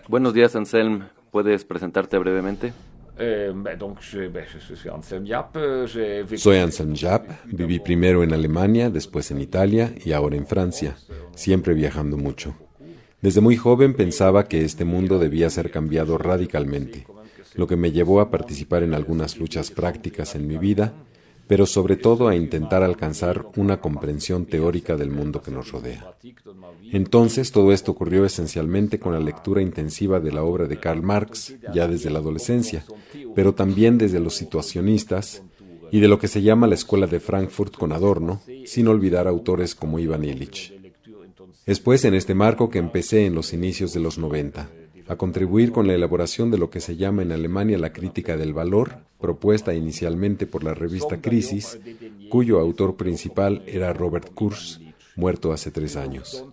Buenos días, Anselm. ¿Puedes presentarte brevemente? Soy Anselm Japp, viví primero en Alemania, después en Italia y ahora en Francia, siempre viajando mucho. Desde muy joven pensaba que este mundo debía ser cambiado radicalmente, lo que me llevó a participar en algunas luchas prácticas en mi vida, pero sobre todo a intentar alcanzar una comprensión teórica del mundo que nos rodea. Entonces, todo esto ocurrió esencialmente con la lectura intensiva de la obra de Karl Marx, ya desde la adolescencia, pero también desde los situacionistas y de lo que se llama la Escuela de Frankfurt con Adorno, sin olvidar autores como Ivan Illich. Es pues en este marco que empecé en los inicios de los 90, a contribuir con la elaboración de lo que se llama en Alemania la crítica del valor, propuesta inicialmente por la revista Crisis, cuyo autor principal era Robert Kurz, muerto hace 3 años.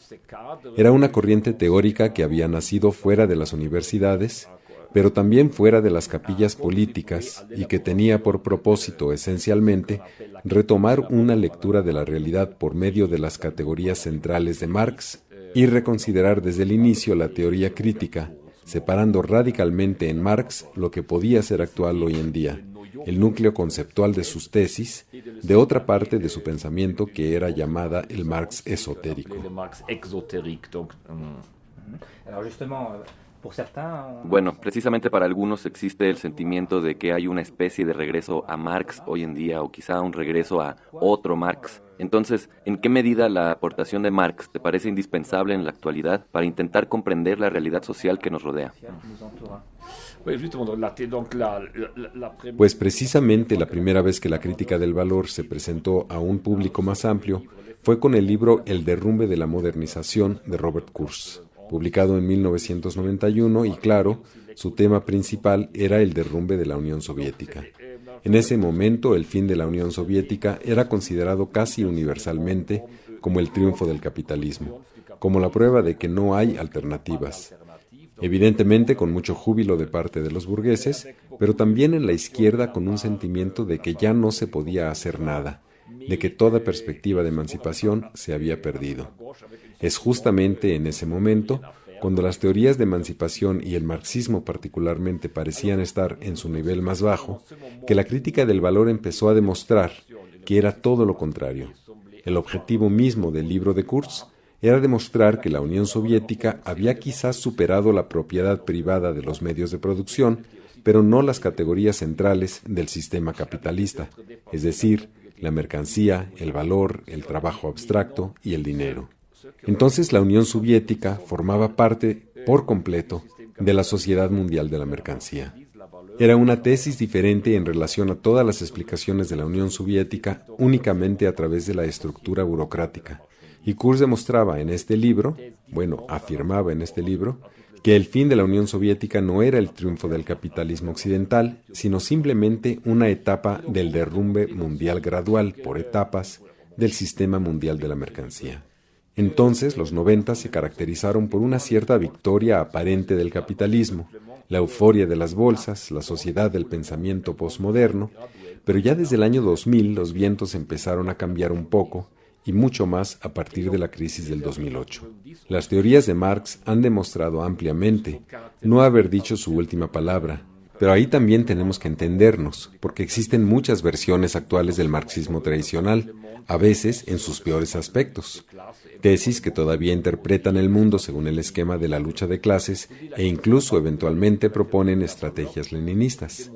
Era una corriente teórica que había nacido fuera de las universidades, pero también fuera de las capillas políticas y que tenía por propósito esencialmente retomar una lectura de la realidad por medio de las categorías centrales de Marx y reconsiderar desde el inicio la teoría crítica, separando radicalmente en Marx lo que podía ser actual hoy en día, el núcleo conceptual de sus tesis, de otra parte de su pensamiento que era llamada el Marx esotérico. Bueno, precisamente para algunos existe el sentimiento de que hay una especie de regreso a Marx hoy en día, o quizá un regreso a otro Marx. Entonces, ¿en qué medida la aportación de Marx te parece indispensable en la actualidad para intentar comprender la realidad social que nos rodea? Pues precisamente la primera vez que la crítica del valor se presentó a un público más amplio fue con el libro El derrumbe de la modernización de Robert Kurz, publicado en 1991 y claro, su tema principal era el derrumbe de la Unión Soviética. En ese momento, el fin de la Unión Soviética era considerado casi universalmente como el triunfo del capitalismo, como la prueba de que no hay alternativas. Evidentemente con mucho júbilo de parte de los burgueses, pero también en la izquierda con un sentimiento de que ya no se podía hacer nada, de que toda perspectiva de emancipación se había perdido. Es justamente en ese momento, cuando las teorías de emancipación y el marxismo particularmente parecían estar en su nivel más bajo, que la crítica del valor empezó a demostrar que era todo lo contrario. El objetivo mismo del libro de Kurz era demostrar que la Unión Soviética había quizás superado la propiedad privada de los medios de producción, pero no las categorías centrales del sistema capitalista, es decir, la mercancía, el valor, el trabajo abstracto y el dinero. Entonces la Unión Soviética formaba parte, por completo, de la sociedad mundial de la mercancía. Era una tesis diferente en relación a todas las explicaciones de la Unión Soviética únicamente a través de la estructura burocrática. Y Kurz demostraba en este libro, afirmaba en este libro, que el fin de la Unión Soviética no era el triunfo del capitalismo occidental, sino simplemente una etapa del derrumbe mundial gradual, por etapas, del sistema mundial de la mercancía. Entonces, los 90 se caracterizaron por una cierta victoria aparente del capitalismo, la euforia de las bolsas, la sociedad del pensamiento posmoderno, pero ya desde el año 2000 los vientos empezaron a cambiar un poco, y mucho más a partir de la crisis del 2008. Las teorías de Marx han demostrado ampliamente no haber dicho su última palabra, pero ahí también tenemos que entendernos, porque existen muchas versiones actuales del marxismo tradicional, a veces en sus peores aspectos. Tesis que todavía interpretan el mundo según el esquema de la lucha de clases e incluso eventualmente proponen estrategias leninistas.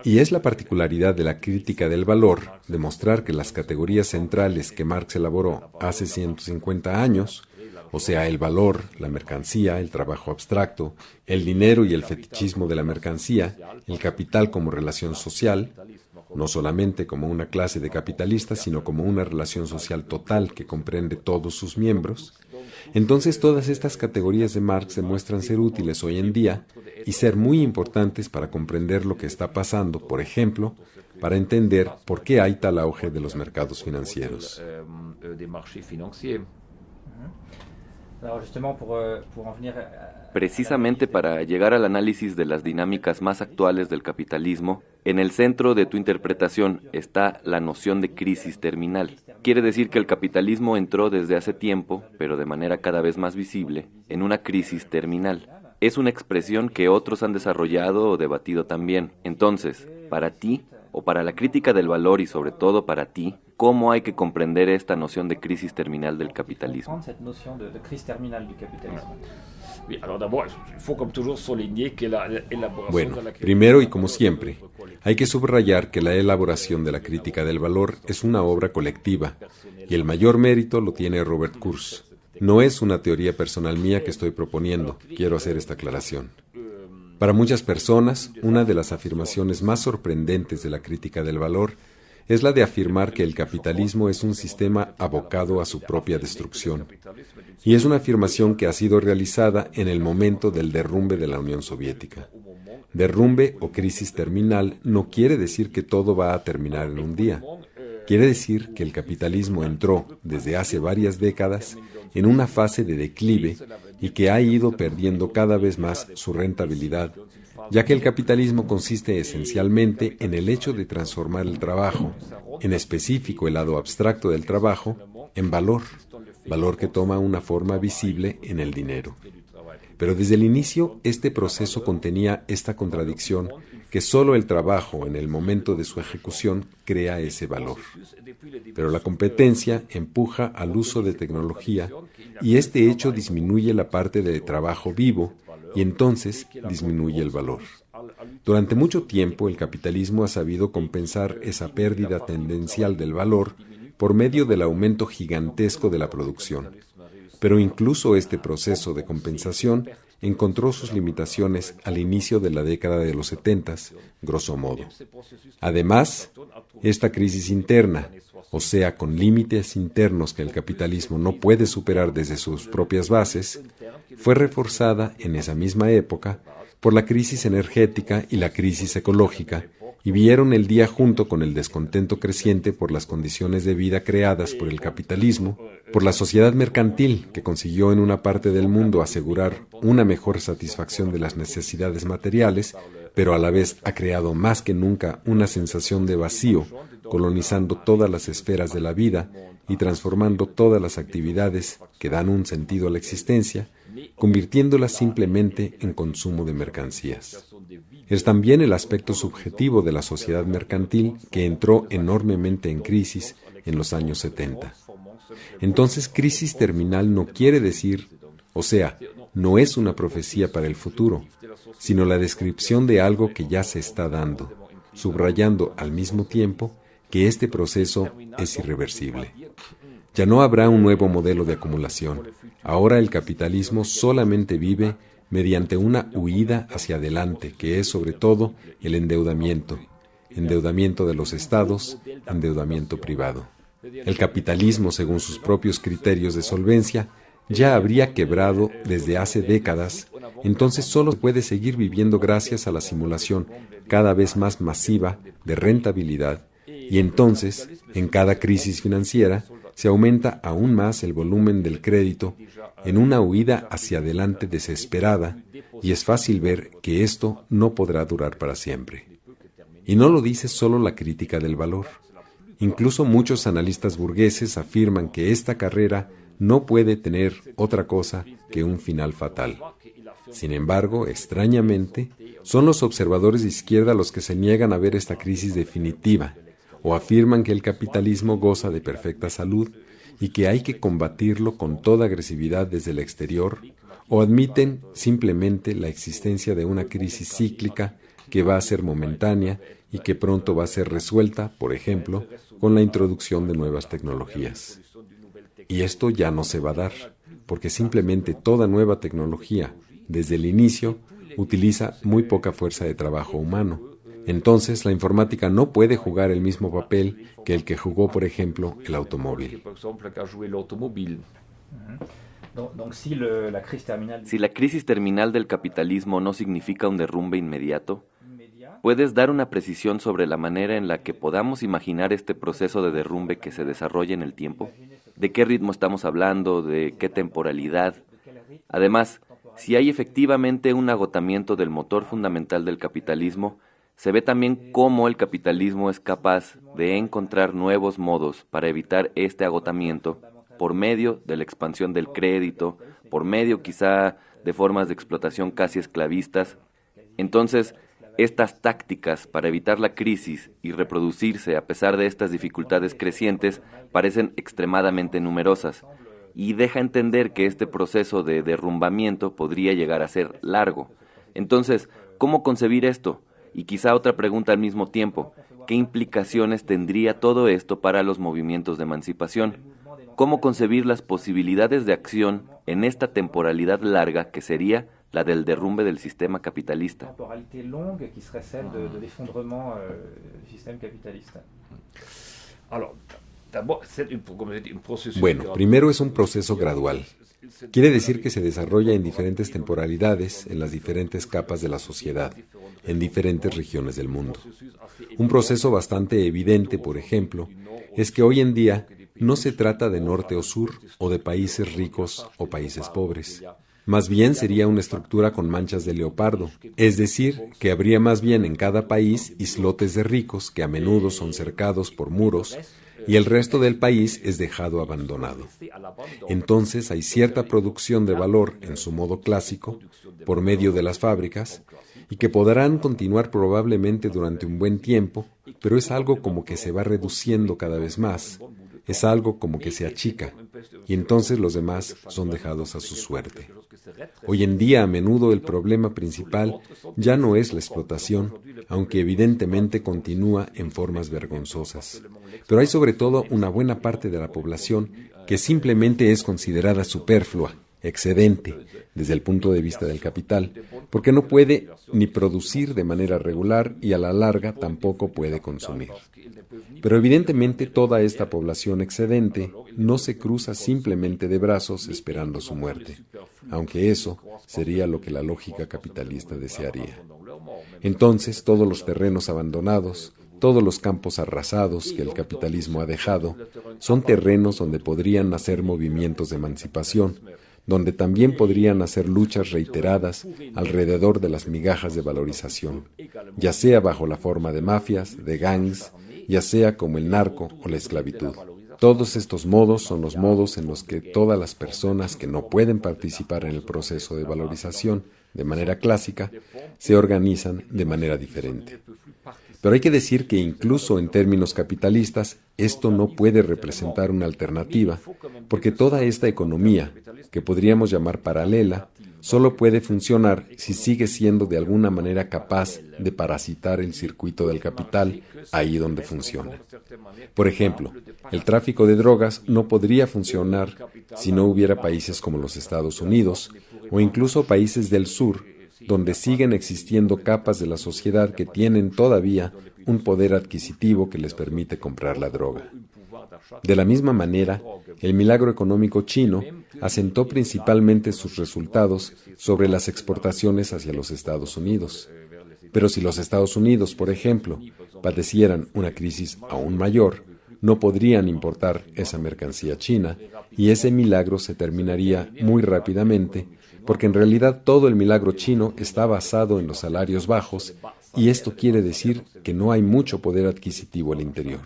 Y es la particularidad de la crítica del valor demostrar que las categorías centrales que Marx elaboró hace 150 años, o sea, el valor, la mercancía, el trabajo abstracto, el dinero y el fetichismo de la mercancía, el capital como relación social, no solamente como una clase de capitalistas, sino como una relación social total que comprende todos sus miembros, entonces todas estas categorías de Marx demuestran ser útiles hoy en día y ser muy importantes para comprender lo que está pasando, por ejemplo, para entender por qué hay tal auge de los mercados financieros. Precisamente para llegar al análisis de las dinámicas más actuales del capitalismo, en el centro de tu interpretación está la noción de crisis terminal. quiere decir que el capitalismo entró desde hace tiempo, pero de manera cada vez más visible, en una crisis terminal. Es una expresión que otros han desarrollado o debatido también. Entonces, para ti, o para la crítica del valor y sobre todo para ti, ¿cómo hay que comprender esta noción de crisis terminal del capitalismo? Bueno, primero y como siempre, hay que subrayar que la elaboración de la crítica del valor es una obra colectiva y el mayor mérito lo tiene Robert Kurz. No es una teoría personal mía que estoy proponiendo, quiero hacer esta aclaración. Para muchas personas, una de las afirmaciones más sorprendentes de la crítica del valor es la de afirmar que el capitalismo es un sistema abocado a su propia destrucción. Y es una afirmación que ha sido realizada en el momento del derrumbe de la Unión Soviética. Derrumbe o crisis terminal no quiere decir que todo va a terminar en un día. Quiere decir que el capitalismo entró, desde hace varias décadas, en una fase de declive y que ha ido perdiendo cada vez más su rentabilidad, ya que el capitalismo consiste esencialmente en el hecho de transformar el trabajo, en específico el lado abstracto del trabajo, en valor, valor que toma una forma visible en el dinero. Pero desde el inicio, este proceso contenía esta contradicción que solo el trabajo en el momento de su ejecución crea ese valor. Pero la competencia empuja al uso de tecnología y este hecho disminuye la parte de trabajo vivo y entonces disminuye el valor. Durante mucho tiempo el capitalismo ha sabido compensar esa pérdida tendencial del valor por medio del aumento gigantesco de la producción. Pero incluso este proceso de compensación encontró sus limitaciones al inicio de la década de los 70, grosso modo. Además, esta crisis interna, o sea, con límites internos que el capitalismo no puede superar desde sus propias bases, fue reforzada en esa misma época por la crisis energética y la crisis ecológica, y vieron el día junto con el descontento creciente por las condiciones de vida creadas por el capitalismo, por la sociedad mercantil que consiguió en una parte del mundo asegurar una mejor satisfacción de las necesidades materiales, pero a la vez ha creado más que nunca una sensación de vacío, colonizando todas las esferas de la vida y transformando todas las actividades que dan un sentido a la existencia, convirtiéndolas simplemente en consumo de mercancías. Es también el aspecto subjetivo de la sociedad mercantil que entró enormemente en crisis en los años 70. Entonces, crisis terminal no quiere decir, o sea, no es una profecía para el futuro, sino la descripción de algo que ya se está dando, subrayando al mismo tiempo que este proceso es irreversible. Ya no habrá un nuevo modelo de acumulación. Ahora el capitalismo solamente vive mediante una huida hacia adelante, que es sobre todo el endeudamiento de los estados, endeudamiento privado. El capitalismo, según sus propios criterios de solvencia, ya habría quebrado desde hace décadas, entonces solo se puede seguir viviendo gracias a la simulación cada vez más masiva de rentabilidad, y entonces, en cada crisis financiera, se aumenta aún más el volumen del crédito en una huida hacia adelante desesperada, y es fácil ver que esto no podrá durar para siempre. Y no lo dice solo la crítica del valor. Incluso muchos analistas burgueses afirman que esta carrera no puede tener otra cosa que un final fatal. Sin embargo, extrañamente, son los observadores de izquierda los que se niegan a ver esta crisis definitiva, o afirman que el capitalismo goza de perfecta salud y que hay que combatirlo con toda agresividad desde el exterior, o admiten simplemente la existencia de una crisis cíclica que va a ser momentánea y que pronto va a ser resuelta, por ejemplo, con la introducción de nuevas tecnologías. Y esto ya no se va a dar, porque simplemente toda nueva tecnología, desde el inicio, utiliza muy poca fuerza de trabajo humano. Entonces, la informática no puede jugar el mismo papel que el que jugó, por ejemplo, el automóvil. Si la crisis terminal del capitalismo no significa un derrumbe inmediato, ¿puedes dar una precisión sobre la manera en la que podamos imaginar este proceso de derrumbe que se desarrolla en el tiempo? ¿De qué ritmo estamos hablando? ¿De qué temporalidad? Además, si hay efectivamente un agotamiento del motor fundamental del capitalismo, se ve también cómo el capitalismo es capaz, de encontrar nuevos modos para evitar este agotamiento por medio de la expansión del crédito, por medio quizá de formas de explotación casi esclavistas. Entonces, estas tácticas para evitar la crisis y reproducirse a pesar de estas dificultades crecientes parecen extremadamente numerosas y deja entender que este proceso de derrumbamiento podría llegar a ser largo. Entonces, ¿cómo concebir esto? Y quizá otra pregunta al mismo tiempo, ¿qué implicaciones tendría todo esto para los movimientos de emancipación? ¿Cómo concebir las posibilidades de acción en esta temporalidad larga que sería la del derrumbe del sistema capitalista? Bueno, primero es un proceso gradual. Quiere decir que se desarrolla en diferentes temporalidades, en las diferentes capas de la sociedad, en diferentes regiones del mundo. Un proceso bastante evidente, por ejemplo, es que hoy en día no se trata de norte o sur, o de países ricos o países pobres. Más bien sería una estructura con manchas de leopardo, es decir, que habría más bien en cada país islotes de ricos que a menudo son cercados por muros y el resto del país es dejado abandonado. Entonces hay cierta producción de valor en su modo clásico, por medio de las fábricas, y que podrán continuar probablemente durante un buen tiempo, pero es algo como que se va reduciendo cada vez más, es algo como que se achica, y entonces los demás son dejados a su suerte. Hoy en día, a menudo, el problema principal ya no es la explotación, aunque evidentemente continúa en formas vergonzosas. Pero hay sobre todo una buena parte de la población que simplemente es considerada superflua, excedente, desde el punto de vista del capital, porque no puede ni producir de manera regular y a la larga tampoco puede consumir. Pero evidentemente toda esta población excedente no se cruza simplemente de brazos esperando su muerte, aunque eso sería lo que la lógica capitalista desearía. Entonces todos los terrenos abandonados, todos los campos arrasados que el capitalismo ha dejado, son terrenos donde podrían nacer movimientos de emancipación, donde también podrían hacer luchas reiteradas alrededor de las migajas de valorización, ya sea bajo la forma de mafias, de gangs, ya sea como el narco o la esclavitud. Todos estos modos son los modos en los que todas las personas que no pueden participar en el proceso de valorización de manera clásica se organizan de manera diferente. Pero hay que decir que incluso en términos capitalistas esto no puede representar una alternativa, porque toda esta economía, que podríamos llamar paralela, solo puede funcionar si sigue siendo de alguna manera capaz de parasitar el circuito del capital ahí donde funciona. Por ejemplo, el tráfico de drogas no podría funcionar si no hubiera países como los Estados Unidos o incluso países del sur, donde siguen existiendo capas de la sociedad que tienen todavía un poder adquisitivo que les permite comprar la droga. De la misma manera, el milagro económico chino asentó principalmente sus resultados sobre las exportaciones hacia los Estados Unidos. Pero si los Estados Unidos, por ejemplo, padecieran una crisis aún mayor, no podrían importar esa mercancía china y ese milagro se terminaría muy rápidamente, porque en realidad todo el milagro chino está basado en los salarios bajos y esto quiere decir que no hay mucho poder adquisitivo al interior.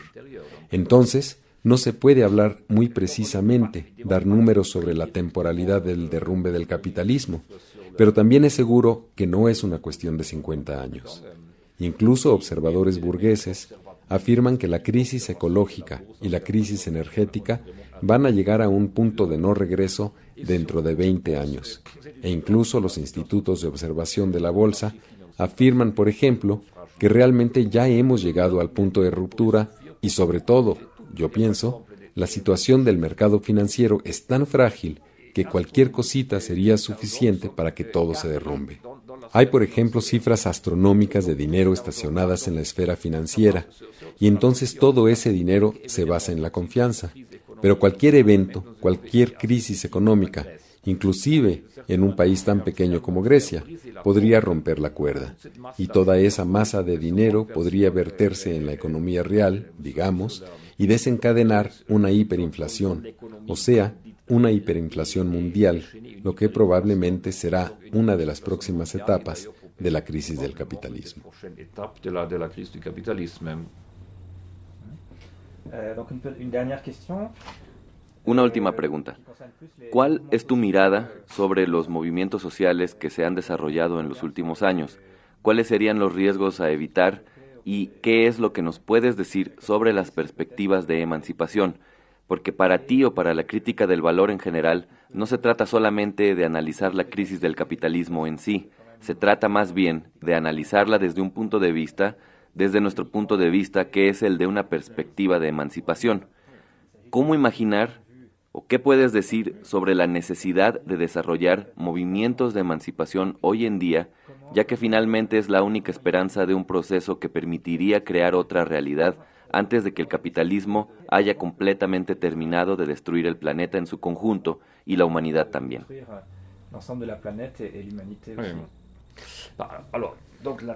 Entonces, no se puede hablar muy precisamente, dar números sobre la temporalidad del derrumbe del capitalismo, pero también es seguro que no es una cuestión de 50 años. Incluso observadores burgueses afirman que la crisis ecológica y la crisis energética van a llegar a un punto de no regreso dentro de 20 años. E incluso los institutos de observación de la bolsa afirman, por ejemplo, que realmente ya hemos llegado al punto de ruptura y sobre todo, yo pienso, la situación del mercado financiero es tan frágil que cualquier cosita sería suficiente para que todo se derrumbe. Hay, por ejemplo, cifras astronómicas de dinero estacionadas en la esfera financiera, y entonces todo ese dinero se basa en la confianza. Pero cualquier evento, cualquier crisis económica, inclusive en un país tan pequeño como Grecia, podría romper la cuerda, y toda esa masa de dinero podría verterse en la economía real, digamos, y desencadenar una hiperinflación, o sea, una hiperinflación mundial, lo que probablemente será una de las próximas etapas de la crisis del capitalismo. Una última pregunta. ¿Cuál es tu mirada sobre los movimientos sociales que se han desarrollado en los últimos años? ¿Cuáles serían los riesgos a evitar y qué es lo que nos puedes decir sobre las perspectivas de emancipación? Porque para ti o para la crítica del valor en general, no se trata solamente de analizar la crisis del capitalismo en sí, se trata más bien de analizarla desde un punto de vista, desde nuestro punto de vista, que es el de una perspectiva de emancipación. ¿Cómo imaginar o qué puedes decir sobre la necesidad de desarrollar movimientos de emancipación hoy en día, ya que finalmente es la única esperanza de un proceso que permitiría crear otra realidad antes de que el capitalismo haya completamente terminado de destruir el planeta en su conjunto y la humanidad también?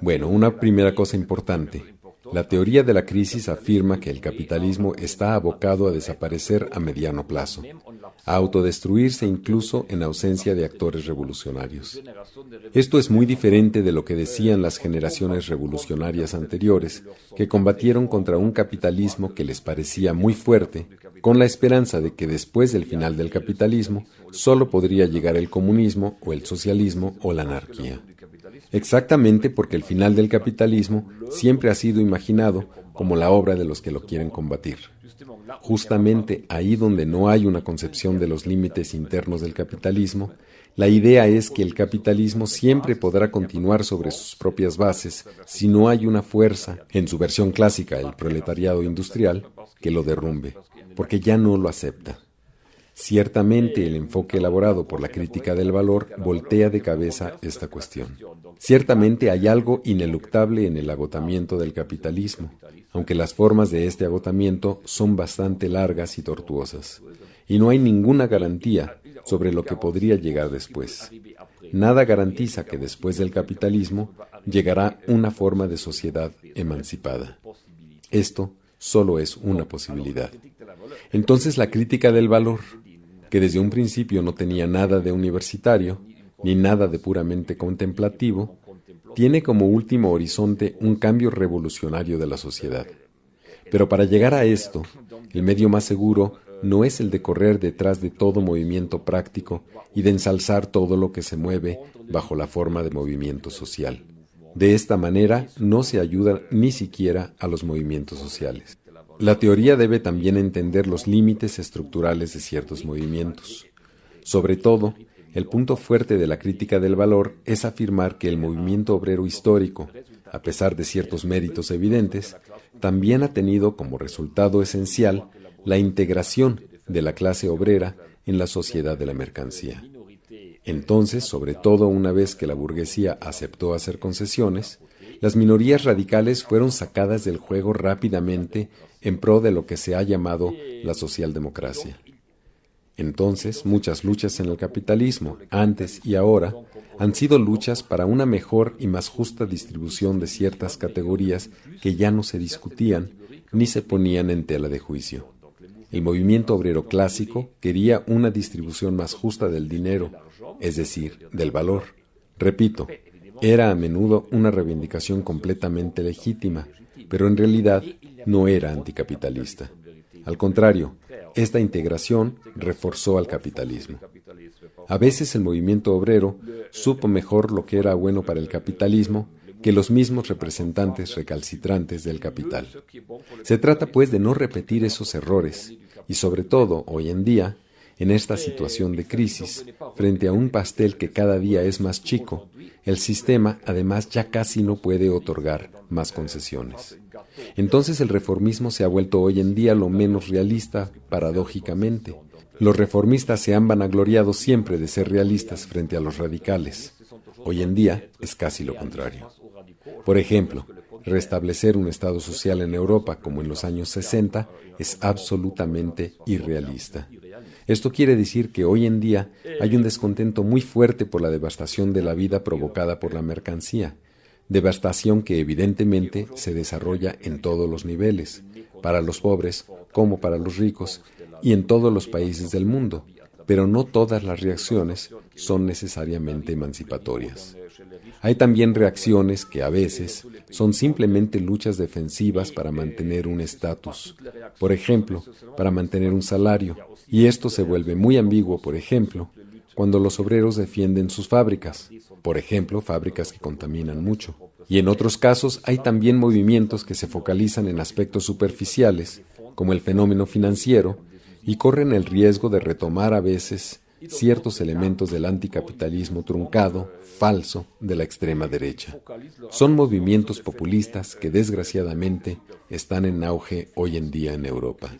Bueno, una primera cosa importante. La teoría de la crisis afirma que el capitalismo está abocado a desaparecer a mediano plazo, a autodestruirse incluso en ausencia de actores revolucionarios. Esto es muy diferente de lo que decían las generaciones revolucionarias anteriores, que combatieron contra un capitalismo que les parecía muy fuerte, con la esperanza de que después del final del capitalismo solo podría llegar el comunismo o el socialismo o la anarquía. Exactamente porque el final del capitalismo siempre ha sido imaginado como la obra de los que lo quieren combatir. Justamente ahí donde no hay una concepción de los límites internos del capitalismo, la idea es que el capitalismo siempre podrá continuar sobre sus propias bases si no hay una fuerza, en su versión clásica, el proletariado industrial, que lo derrumbe, porque ya no lo acepta. Ciertamente el enfoque elaborado por la crítica del valor voltea de cabeza esta cuestión. Ciertamente hay algo ineluctable en el agotamiento del capitalismo, aunque las formas de este agotamiento son bastante largas y tortuosas, y no hay ninguna garantía sobre lo que podría llegar después. Nada garantiza que después del capitalismo llegará una forma de sociedad emancipada. Esto solo es una posibilidad. Entonces la crítica del valor, que desde un principio no tenía nada de universitario, ni nada de puramente contemplativo, tiene como último horizonte un cambio revolucionario de la sociedad. Pero para llegar a esto, el medio más seguro no es el de correr detrás de todo movimiento práctico y de ensalzar todo lo que se mueve bajo la forma de movimiento social. De esta manera no se ayuda ni siquiera a los movimientos sociales. La teoría debe también entender los límites estructurales de ciertos movimientos. Sobre todo, el punto fuerte de la crítica del valor es afirmar que el movimiento obrero histórico, a pesar de ciertos méritos evidentes, también ha tenido como resultado esencial la integración de la clase obrera en la sociedad de la mercancía. Entonces, sobre todo una vez que la burguesía aceptó hacer concesiones, las minorías radicales fueron sacadas del juego rápidamente en pro de lo que se ha llamado la socialdemocracia. Entonces, muchas luchas en el capitalismo, antes y ahora, han sido luchas para una mejor y más justa distribución de ciertas categorías que ya no se discutían ni se ponían en tela de juicio. El movimiento obrero clásico quería una distribución más justa del dinero, es decir, del valor. Repito, era a menudo una reivindicación completamente legítima, pero en realidad no era anticapitalista. Al contrario, esta integración reforzó al capitalismo. A veces el movimiento obrero supo mejor lo que era bueno para el capitalismo que los mismos representantes recalcitrantes del capital. Se trata pues de no repetir esos errores y sobre todo hoy en día, en esta situación de crisis, frente a un pastel que cada día es más chico, el sistema además ya casi no puede otorgar más concesiones. Entonces el reformismo se ha vuelto hoy en día lo menos realista, paradójicamente. Los reformistas se han vanagloriado siempre de ser realistas frente a los radicales. Hoy en día es casi lo contrario. Por ejemplo, restablecer un Estado social en Europa como en los años 60 es absolutamente irrealista. Esto quiere decir que hoy en día hay un descontento muy fuerte por la devastación de la vida provocada por la mercancía, devastación que evidentemente se desarrolla en todos los niveles, para los pobres como para los ricos y en todos los países del mundo, pero no todas las reacciones son necesariamente emancipatorias. Hay también reacciones que a veces son simplemente luchas defensivas para mantener un estatus, por ejemplo, para mantener un salario, y esto se vuelve muy ambiguo, por ejemplo, cuando los obreros defienden sus fábricas, por ejemplo, fábricas que contaminan mucho. Y en otros casos hay también movimientos que se focalizan en aspectos superficiales, como el fenómeno financiero, y corren el riesgo de retomar a veces ciertos elementos del anticapitalismo truncado, falso, de la extrema derecha. Son movimientos populistas que desgraciadamente están en auge hoy en día en Europa.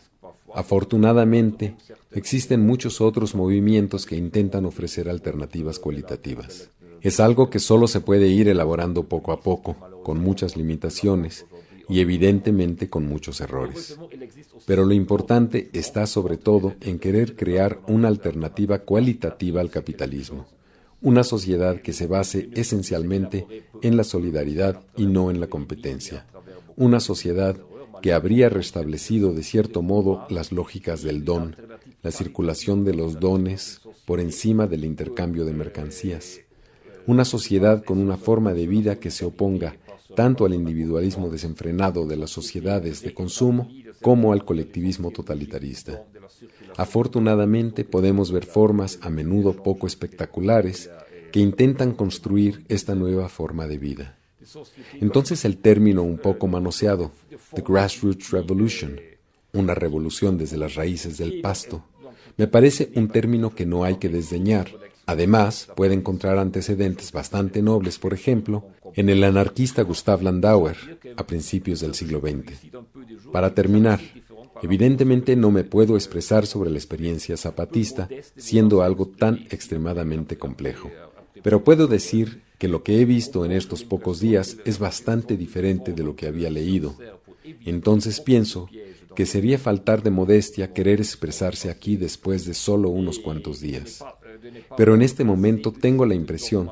Afortunadamente, existen muchos otros movimientos que intentan ofrecer alternativas cualitativas. Es algo que solo se puede ir elaborando poco a poco, con muchas limitaciones y evidentemente con muchos errores. Pero lo importante está sobre todo en querer crear una alternativa cualitativa al capitalismo, una sociedad que se base esencialmente en la solidaridad y no en la competencia, una sociedad que habría restablecido de cierto modo las lógicas del don, la circulación de los dones por encima del intercambio de mercancías, una sociedad con una forma de vida que se oponga tanto al individualismo desenfrenado de las sociedades de consumo como al colectivismo totalitarista. Afortunadamente podemos ver formas a menudo poco espectaculares que intentan construir esta nueva forma de vida. Entonces el término un poco manoseado, the grassroots revolution, una revolución desde las raíces del pasto, me parece un término que no hay que desdeñar. Además, puede encontrar antecedentes bastante nobles, por ejemplo, en el anarquista Gustav Landauer, a principios del siglo XX. Para terminar, evidentemente no me puedo expresar sobre la experiencia zapatista, siendo algo tan extremadamente complejo. Pero puedo decir que lo que he visto en estos pocos días es bastante diferente de lo que había leído. Entonces pienso que sería faltar de modestia querer expresarse aquí después de solo unos cuantos días. Pero en este momento tengo la impresión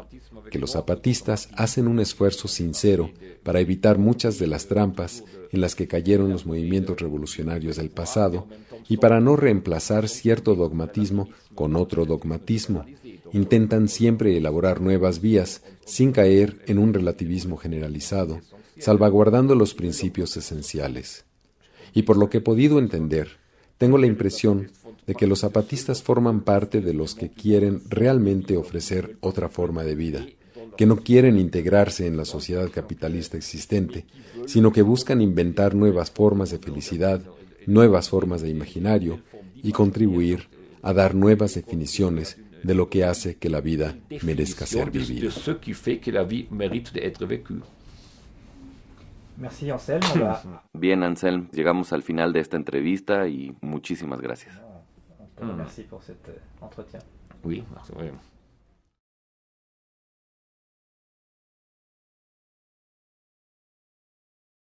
que los zapatistas hacen un esfuerzo sincero para evitar muchas de las trampas en las que cayeron los movimientos revolucionarios del pasado y para no reemplazar cierto dogmatismo con otro dogmatismo. Intentan siempre elaborar nuevas vías sin caer en un relativismo generalizado, salvaguardando los principios esenciales. Y por lo que he podido entender, tengo la impresión de que los zapatistas forman parte de los que quieren realmente ofrecer otra forma de vida, que no quieren integrarse en la sociedad capitalista existente, sino que buscan inventar nuevas formas de felicidad, nuevas formas de imaginario y contribuir a dar nuevas definiciones de lo que hace que la vida merezca ser vivida. Merci Anselme. Bien, Anselm, llegamos al final de esta entrevista y muchísimas gracias. Merci pour cet entretien. Oui, merci.